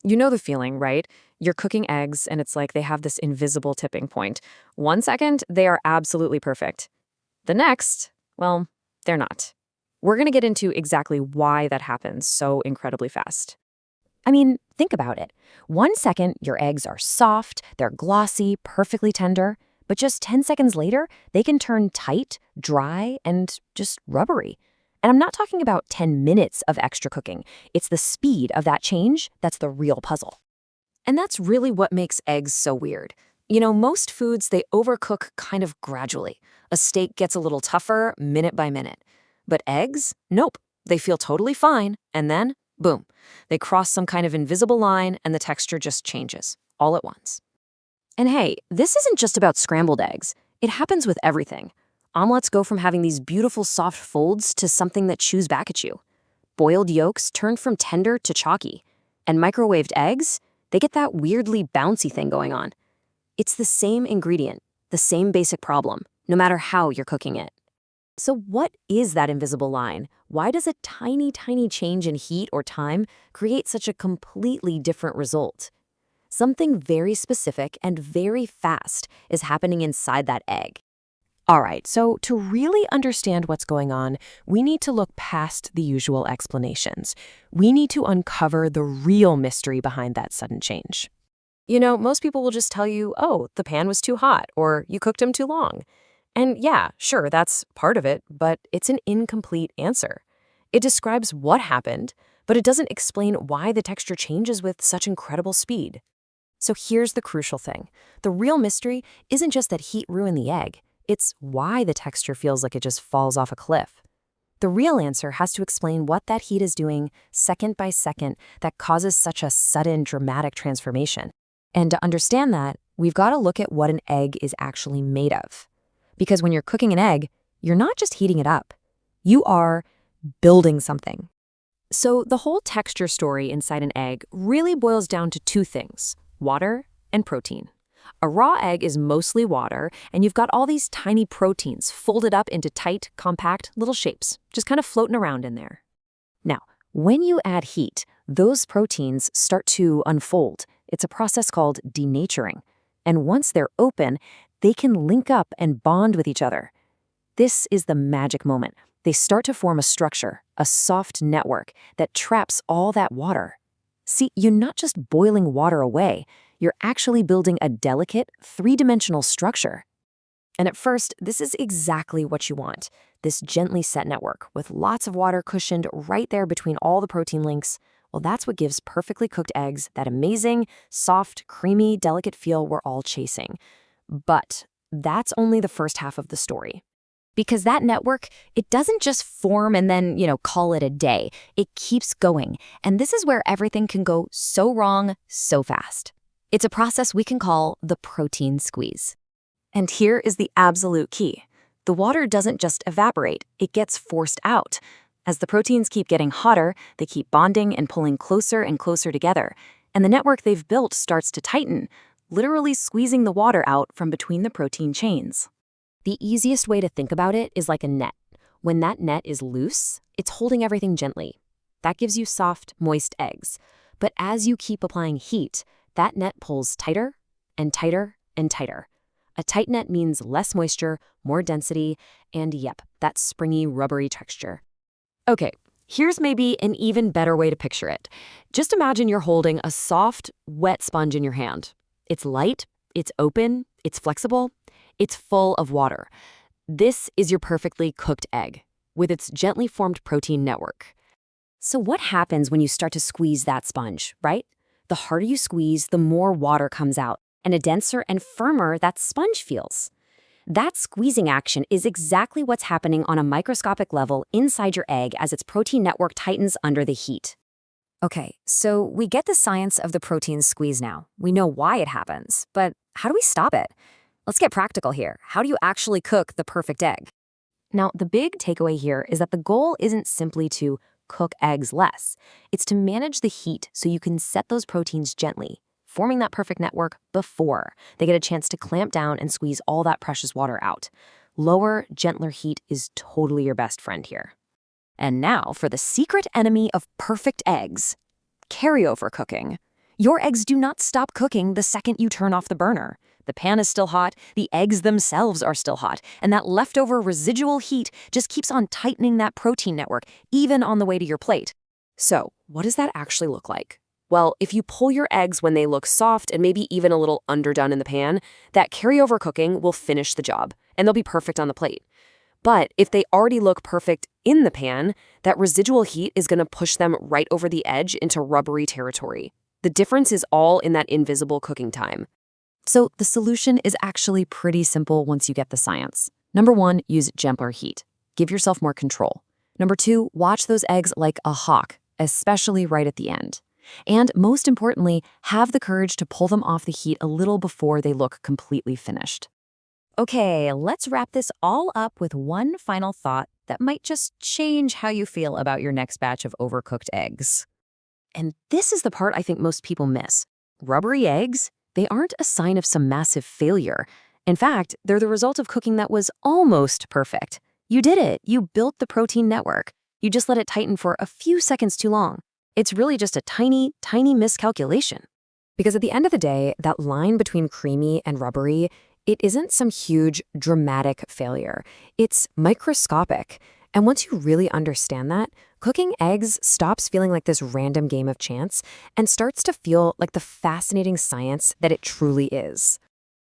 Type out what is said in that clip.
You know the feeling, right? You're cooking eggs, and it's like they have this invisible tipping point. 1 second, they are absolutely perfect. The next, well, they're not. We're going to get into exactly why that happens so incredibly fast. I mean, think about it. 1 second, your eggs are soft, they're glossy, perfectly tender, but just 10 seconds later, they can turn tight, dry, and just rubbery. And I'm not talking about 10 minutes of extra cooking. It's the speed of that change that's the real puzzle. And that's really what makes eggs so weird. Most foods, they overcook kind of gradually. A steak gets a little tougher minute by minute. But eggs? Nope. They feel totally fine, and then, boom, they cross some kind of invisible line and the texture just changes, all at once. And hey, this isn't just about scrambled eggs. It happens with everything. Omelets go from having these beautiful soft folds to something that chews back at you. Boiled yolks turn from tender to chalky. And microwaved eggs, they get that weirdly bouncy thing going on. It's the same ingredient, the same basic problem, no matter how you're cooking it. So what is that invisible line? Why does a tiny, tiny change in heat or time create such a completely different result? Something very specific and very fast is happening inside that egg. All right, so to really understand what's going on, we need to look past the usual explanations. We need to uncover the real mystery behind that sudden change. Most people will just tell you, oh, the pan was too hot, or you cooked them too long. And yeah, sure, that's part of it, but it's an incomplete answer. It describes what happened, but it doesn't explain why the texture changes with such incredible speed. So here's the crucial thing. The real mystery isn't just that heat ruined the egg. It's why the texture feels like it just falls off a cliff. The real answer has to explain what that heat is doing second by second that causes such a sudden, dramatic transformation. And to understand that, we've got to look at what an egg is actually made of. Because when you're cooking an egg, you're not just heating it up. You are building something. So the whole texture story inside an egg really boils down to two things: water and protein. A raw egg is mostly water, and you've got all these tiny proteins folded up into tight, compact little shapes, just kind of floating around in there. Now, when you add heat, those proteins start to unfold. It's a process called denaturing. And once they're open, they can link up and bond with each other. This is the magic moment. They start to form a structure, a soft network that traps all that water. See, you're not just boiling water away. You're actually building a delicate, three-dimensional structure. And at first, this is exactly what you want, this gently set network with lots of water cushioned right there between all the protein links. Well, that's what gives perfectly cooked eggs that amazing, soft, creamy, delicate feel we're all chasing. But that's only the first half of the story. Because that network, it doesn't just form and then, call it a day. It keeps going. And this is where everything can go so wrong so fast. It's a process we can call the protein squeeze. And here is the absolute key. The water doesn't just evaporate, it gets forced out. As the proteins keep getting hotter, they keep bonding and pulling closer and closer together. And the network they've built starts to tighten, literally squeezing the water out from between the protein chains. The easiest way to think about it is like a net. When that net is loose, it's holding everything gently. That gives you soft, moist eggs. But as you keep applying heat, that net pulls tighter and tighter and tighter. A tight net means less moisture, more density, and yep, that springy, rubbery texture. Okay, here's maybe an even better way to picture it. Just imagine you're holding a soft, wet sponge in your hand. It's light, it's open, it's flexible, it's full of water. This is your perfectly cooked egg, with its gently formed protein network. So what happens when you start to squeeze that sponge, right? The harder you squeeze, the more water comes out, and a denser and firmer that sponge feels. That squeezing action is exactly what's happening on a microscopic level inside your egg as its protein network tightens under the heat. Okay, so we get the science of the protein squeeze now. We know why it happens, but how do we stop it? Let's get practical here. How do you actually cook the perfect egg? Now, the big takeaway here is that the goal isn't simply to cook eggs less. It's to manage the heat so you can set those proteins gently, forming that perfect network before they get a chance to clamp down and squeeze all that precious water out. Lower, gentler heat is totally your best friend here. And now for the secret enemy of perfect eggs: carryover cooking. Your eggs do not stop cooking the second you turn off the burner. The pan is still hot, the eggs themselves are still hot, and that leftover residual heat just keeps on tightening that protein network, even on the way to your plate. So, what does that actually look like? Well, if you pull your eggs when they look soft and maybe even a little underdone in the pan, that carryover cooking will finish the job, and they'll be perfect on the plate. But if they already look perfect in the pan, that residual heat is going to push them right over the edge into rubbery territory. The difference is all in that invisible cooking time. So the solution is actually pretty simple once you get the science. Number 1, use gentler heat. Give yourself more control. Number 2, watch those eggs like a hawk, especially right at the end. And most importantly, have the courage to pull them off the heat a little before they look completely finished. Okay, let's wrap this all up with one final thought that might just change how you feel about your next batch of overcooked eggs. And this is the part I think most people miss. Rubbery eggs, they aren't a sign of some massive failure. In fact, they're the result of cooking that was almost perfect. You did it. You built the protein network. You just let it tighten for a few seconds too long. It's really just a tiny, tiny miscalculation. Because at the end of the day, that line between creamy and rubbery, it isn't some huge, dramatic failure. It's microscopic. And once you really understand that, cooking eggs stops feeling like this random game of chance and starts to feel like the fascinating science that it truly is.